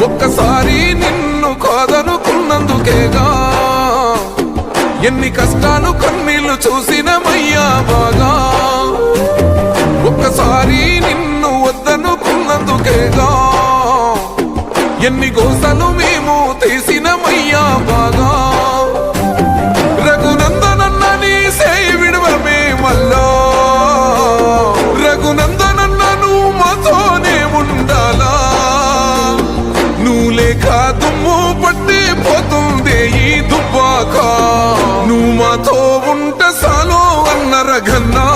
ఒక్కసారి నిన్ను కాదనుకున్నందుకేగా ఎన్ని కష్టాలు కన్నీళ్లు చూసినమయ్యా బాగా. ఒక్కసారి నిన్ను వద్దనుకున్నందుకేగా ఎన్ని గోసలు మేము తీసినమయ్యా బాగా. రఘునందనన్న నీ సేయి విడవమే మల్లా, రఘునందనన్న నువ్వు మాతోనే ఉండాలా. నువ్వు లేక దుమ్ము పట్టి పోతుంది ఈ దుబ్బాక, నువ్వు మాతో ఉంటే చాలు అన్న రఘన్నా.